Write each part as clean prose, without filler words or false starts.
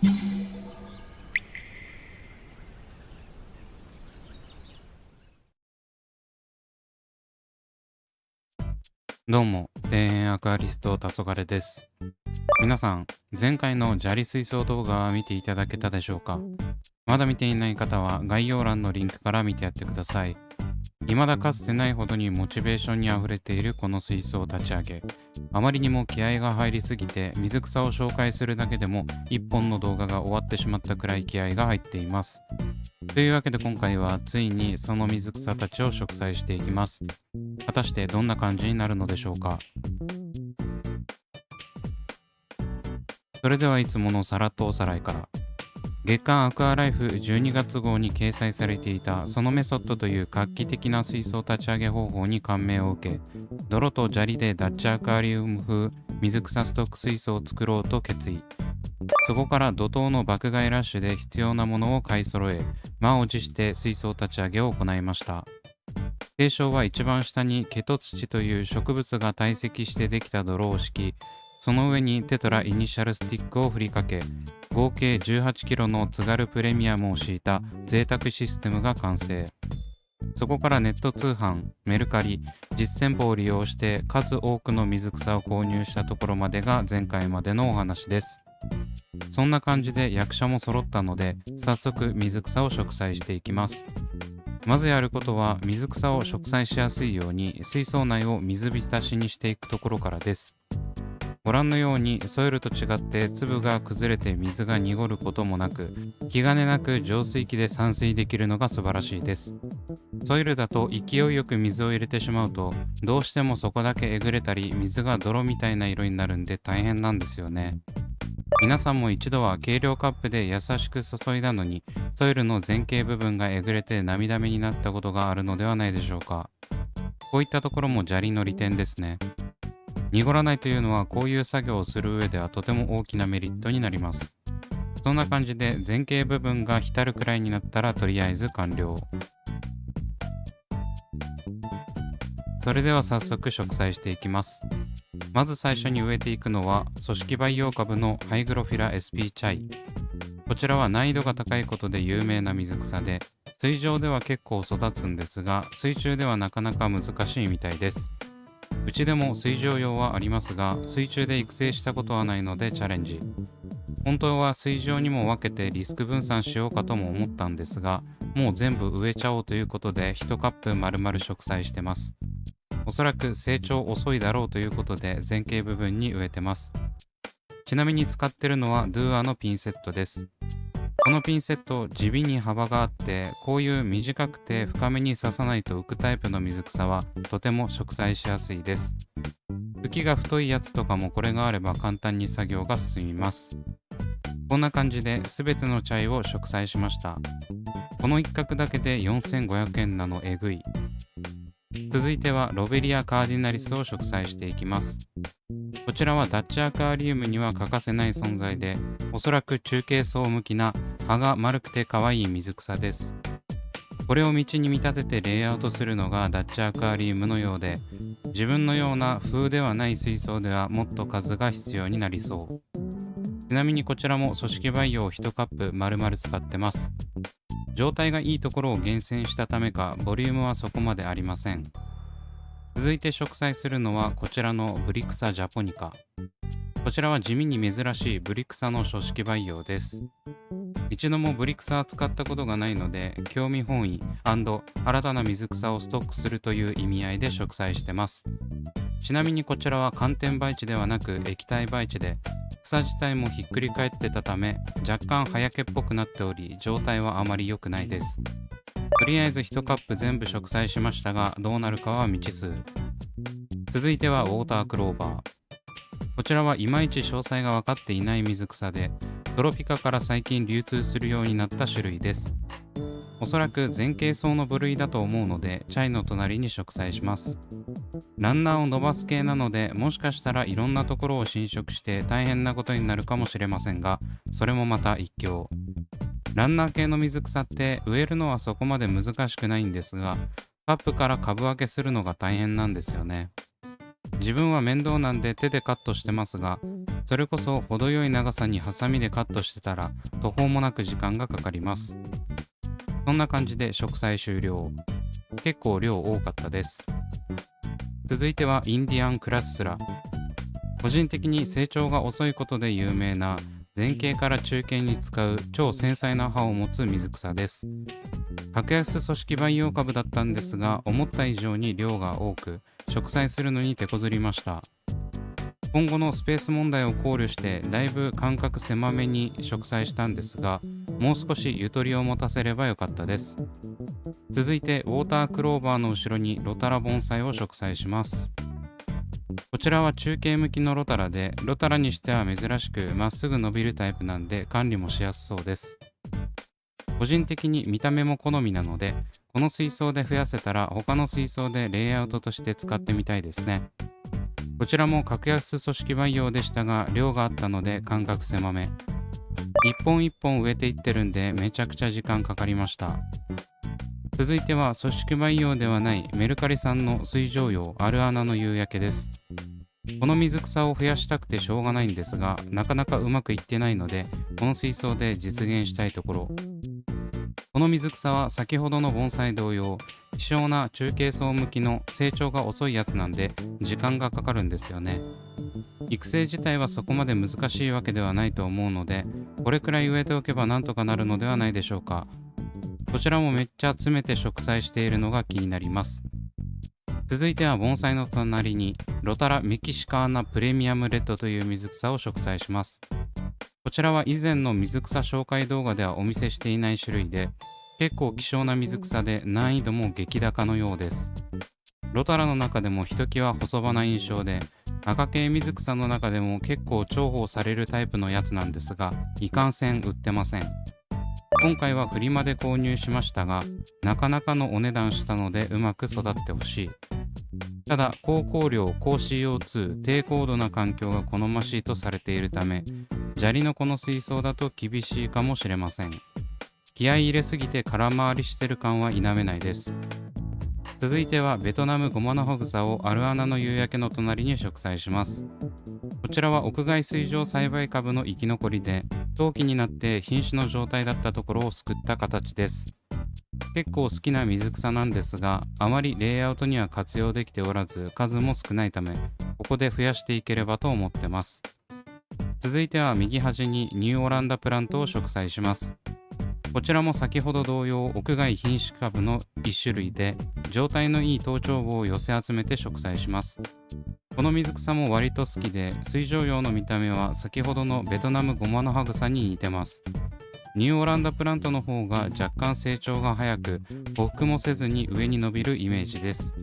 どうも、庭園アクアリスト黄昏です。皆さん、前回の砂利水槽動画は見ていただけたでしょうか？まだ見ていない方は概要欄のリンクから見てやってください。未だかつてないほどにモチベーションに溢れているこの水槽立ち上げ。あまりにも気合が入りすぎて水草を紹介するだけでも一本の動画が終わってしまったくらい気合が入っています。というわけで今回はついにその水草たちを植栽していきます。果たしてどんな感じになるのでしょうか？それではいつものさらっとおさらいから。月刊アクアライフ12月号に掲載されていたそのメソッドという画期的な水槽立ち上げ方法に感銘を受け、泥と砂利でダッチアクアリウム風水草ストック水槽を作ろうと決意。そこから怒涛の爆買いラッシュで必要なものを買い揃え、満を持して水槽立ち上げを行いました。提唱は一番下にケト土という植物が堆積してできた泥を敷き、その上にテトライニシャルスティックを振りかけ、合計 18kg の津軽プレミアムを敷いた贅沢システムが完成。そこからネット通販、メルカリ、実店舗を利用して数多くの水草を購入したところまでが前回までのお話です。そんな感じで役者も揃ったので、早速水草を植栽していきます。まずやることは水草を植栽しやすいように水槽内を水浸しにしていくところからです。ご覧のようにソイルと違って粒が崩れて水が濁ることもなく、気兼ねなく浄水器で散水できるのが素晴らしいです。ソイルだと勢いよく水を入れてしまうと、どうしてもそこだけえぐれたり水が泥みたいな色になるんで大変なんですよね。皆さんも一度は計量カップで優しく注いだのに、ソイルの前傾部分がえぐれて涙目になったことがあるのではないでしょうか。こういったところも砂利の利点ですね。濁らないというのはこういう作業をする上ではとても大きなメリットになります。そんな感じで前傾部分が浸るくらいになったらとりあえず完了。それでは早速植栽していきます。まず最初に植えていくのは組織培養株のハイグロフィラ SP チャイ。こちらは難易度が高いことで有名な水草で、水上では結構育つんですが、水中ではなかなか難しいみたいです。うちでも水上用はありますが、水中で育成したことはないのでチャレンジ。本当は水上にも分けてリスク分散しようかとも思ったんですが、もう全部植えちゃおうということで1カップ丸々植栽してます。おそらく成長遅いだろうということで前傾部分に植えてます。ちなみに使ってるのは DUA のピンセットです。このピンセット、地味に幅があって、こういう短くて深めに刺さないと浮くタイプの水草はとても植栽しやすいです。茎が太いやつとかもこれがあれば簡単に作業が進みます。こんな感じで全てのチャイを植栽しました。この一角だけで4500円なのえぐい。続いてはロベリアカーディナリスを植栽していきます。こちらはダッチアクアリウムには欠かせない存在で、おそらく中継層向きな葉が丸くて可愛い水草です。これを道に見立ててレイアウトするのがダッチアクアリウムのようで、自分のような風ではない水槽ではもっと数が必要になりそう。ちなみにこちらも組織培養1カップ丸々使ってます。状態がいいところを厳選したためかボリュームはそこまでありません。続いて植栽するのはこちらのブリクサジャポニカ。こちらは地味に珍しいブリクサの組織培養です。一度もブリクサは使ったことがないので、興味本位&新たな水草をストックするという意味合いで植栽してます。ちなみにこちらは寒天培地ではなく液体培地で、草自体もひっくり返ってたため若干葉焼けっぽくなっており、状態はあまり良くないです。とりあえず1カップ全部植栽しましたが、どうなるかは未知数。続いてはウォータークローバー。こちらはいまいち詳細が分かっていない水草で、トロピカから最近流通するようになった種類です。おそらく前傾層の部類だと思うので、チャイの隣に植栽します。ランナーを伸ばす系なので、もしかしたらいろんなところを侵食して大変なことになるかもしれませんが、それもまた一興。ランナー系の水草って植えるのはそこまで難しくないんですが、カップから株分けするのが大変なんですよね。自分は面倒なんで手でカットしてますが、それこそ程よい長さにハサミでカットしてたら途方もなく時間がかかります。そんな感じで植栽終了。結構量多かったです。続いてはインディアンクラッスラ。個人的に成長が遅いことで有名な前茎から中茎に使う超繊細な葉を持つ水草です。格安組織培養株だったんですが、思った以上に量が多く植栽するのに手こずりました。今後のスペース問題を考慮してだいぶ間隔狭めに植栽したんですが、もう少しゆとりを持たせればよかったです。続いてウォータークローバーの後ろにロタラ盆栽を植栽します。こちらは中茎向きのロタラで、ロタラにしては珍しくまっすぐ伸びるタイプなんで管理もしやすそうです。個人的に見た目も好みなので、この水槽で増やせたら他の水槽でレイアウトとして使ってみたいですね。こちらも格安組織培養でしたが、量があったので間隔狭め。一本一本植えていってるんでめちゃくちゃ時間かかりました。続いては組織培養ではないメルカリ産の水上用アルアナの夕焼けです。この水草を増やしたくてしょうがないんですが、なかなかうまくいってないので、この水槽で実現したいところ。この水草は先ほどの盆栽同様、希少な中茎層向きの成長が遅いやつなんで時間がかかるんですよね。育成自体はそこまで難しいわけではないと思うので、これくらい植えておけばなんとかなるのではないでしょうか。こちらもめっちゃ詰めて植栽しているのが気になります。続いては盆栽の隣にロタラメキシカーナプレミアムレッドという水草を植栽します。こちらは以前の水草紹介動画ではお見せしていない種類で、結構希少な水草で難易度も激高のようです。ロタラの中でもひときわ細葉な印象で、赤系水草の中でも結構重宝されるタイプのやつなんですが、いかんせん売ってません。今回はフリマで購入しましたが、なかなかのお値段したのでうまく育ってほしい。ただ高香料、高 CO2、低高度な環境が好ましいとされているため、砂利のこの水槽だと厳しいかもしれません。気合い入れすぎて空回りしてる感は否めないです。続いてはベトナムゴマのホグサをアルアナの夕焼けの隣に植栽します。こちらは屋外水上栽培株の生き残りで、冬季になって瀕死の状態だったところを救った形です。結構好きな水草なんですが、あまりレイアウトには活用できておらず数も少ないため、ここで増やしていければと思ってます。続いては右端にニューオランダプラントを植栽します。こちらも先ほど同様屋外品種株の一種類で、状態のいい頭頂部を寄せ集めて植栽します。この水草も割と好きで、水上用の見た目は先ほどのベトナムゴマのハグサに似てます。ニューオランダプラントの方が若干成長が早く、匍匐もせずに上に伸びるイメージです。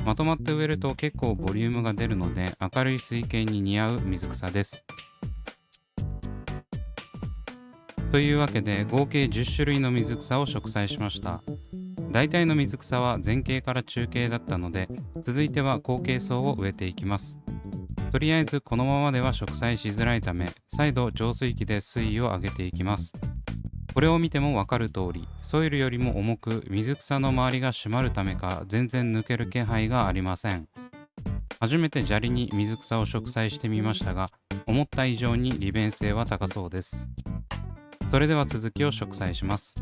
まとまって植えると結構ボリュームが出るので、明るい水系に似合う水草です。というわけで合計10種類の水草を植栽しました。大体の水草は前茎から中茎だったので、続いては後茎層を植えていきます。とりあえずこのままでは植栽しづらいため、再度浄水器で水位を上げていきます。これを見てもわかる通り、ソイルよりも重く水草の周りが締まるためか全然抜ける気配がありません。初めて砂利に水草を植栽してみましたが、思った以上に利便性は高そうです。それでは続きを植栽します。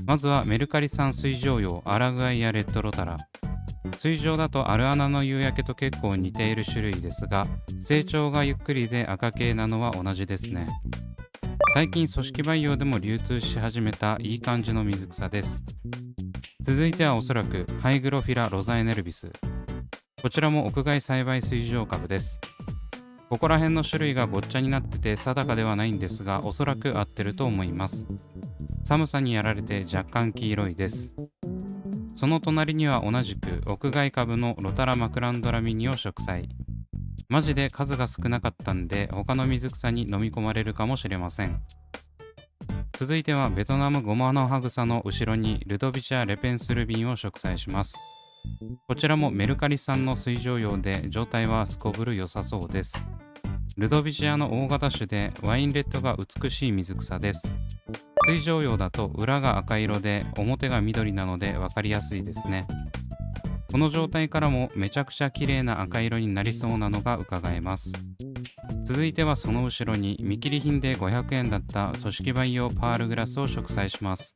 まずはメルカリ産水上用アラグアイやレッドロタラ。水上だとアルアナの夕焼けと結構似ている種類ですが、成長がゆっくりで赤系なのは同じですね。最近組織培養でも流通し始めたいい感じの水草です。続いてはおそらくハイグロフィラロザエネルビス。こちらも屋外栽培水上株です。ここら辺の種類がごっちゃになってて定かではないんですが、おそらく合ってると思います。寒さにやられて若干黄色いです。その隣には同じく屋外株のロタラマクランドラミニを植栽。マジで数が少なかったんで他の水草に飲み込まれるかもしれません。続いてはベトナムゴマのハグサの後ろにルドビチャ・レペンスルビンを植栽します。こちらもメルカリ産の水上用で状態はすこぶる良さそうです。ルドビチアの大型種でワインレッドが美しい水草です。水上用だと裏が赤色で表が緑なので分かりやすいですね。この状態からもめちゃくちゃ綺麗な赤色になりそうなのが伺えます。続いてはその後ろに見切り品で500円だった組織培養パールグラスを植栽します。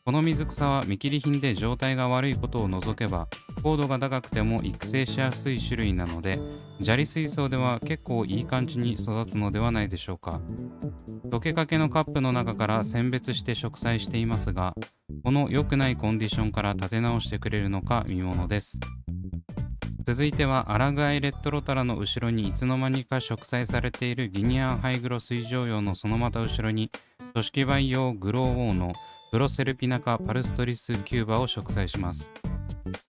この水草は見切り品で状態が悪いことを除けば高度が高くても育成しやすい種類なので、砂利水槽では結構いい感じに育つのではないでしょうか。溶けかけのカップの中から選別して植栽していますが、この良くないコンディションから立て直してくれるのか見ものです。続いてはアラグアイレッドロタラの後ろにいつの間にか植栽されているギニアンハイグロ水上用のそのまた後ろに組織培養グローウォーのプロセルピナカパルストリスキューバを植栽します。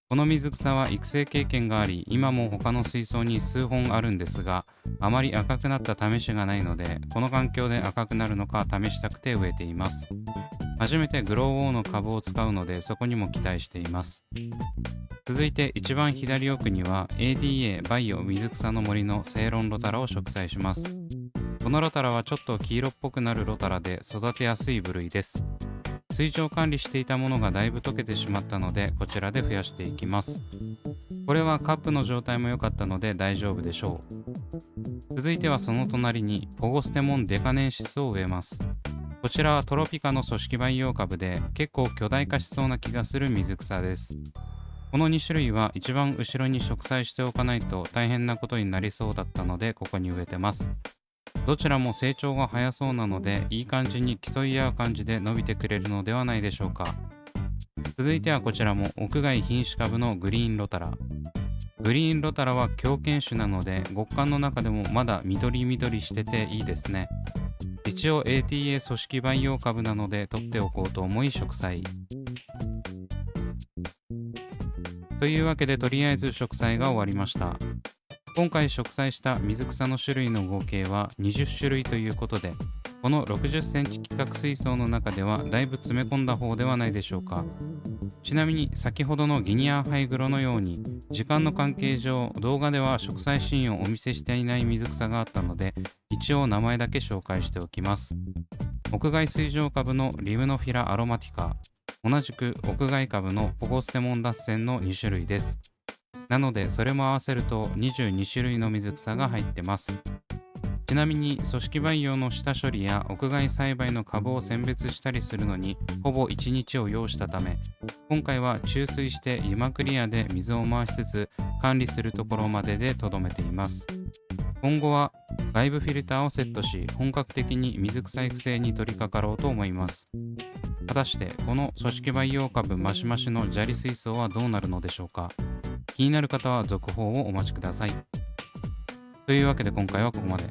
この水草は育成経験があり、今も他の水槽に数本あるんですが、あまり赤くなった試しがないので、この環境で赤くなるのか試したくて植えています。初めてグローウォーの株を使うので、そこにも期待しています。続いて一番左奥には ADA バイオ水草の森のセイロンロタラを植栽します。このロタラはちょっと黄色っぽくなるロタラで育てやすい部類です。水上管理していたものがだいぶ溶けてしまったので、こちらで増やしていきます。これはカップの状態も良かったので大丈夫でしょう。続いてはその隣にポゴステモンデカネンシスを植えます。こちらはトロピカの組織培養株で結構巨大化しそうな気がする水草です。この2種類は一番後ろに植栽しておかないと大変なことになりそうだったので、ここに植えてます。どちらも成長が早そうなので、いい感じに競い合う感じで伸びてくれるのではないでしょうか。続いてはこちらも屋外品種株のグリーンロタラ。グリーンロタラは強肩種なので、極寒の中でもまだ緑してていいですね。一応 ATA 組織培養株なので取っておこうと思い植栽。というわけでとりあえず植栽が終わりました。今回植栽した水草の種類の合計は20種類ということで、この60センチ規格水槽の中ではだいぶ詰め込んだ方ではないでしょうか。ちなみに先ほどのギニアンハイグロのように時間の関係上動画では植栽シーンをお見せしていない水草があったので、一応名前だけ紹介しておきます。屋外水上株のリムノフィラアロマティカ、同じく屋外株のポゴステモンダッセンの2種類です。なのでそれも合わせると22種類の水草が入ってます。ちなみに組織培養の下処理や屋外栽培の株を選別したりするのにほぼ1日を要したため、今回は注水して湯まクリアで水を回しつつ管理するところまででとどめています。今後は外部フィルターをセットし、本格的に水草育成に取り掛かろうと思います。果たしてこの組織培養株マシマシの砂利水槽はどうなるのでしょうか。気になる方は続報をお待ちください。というわけで今回はここまで。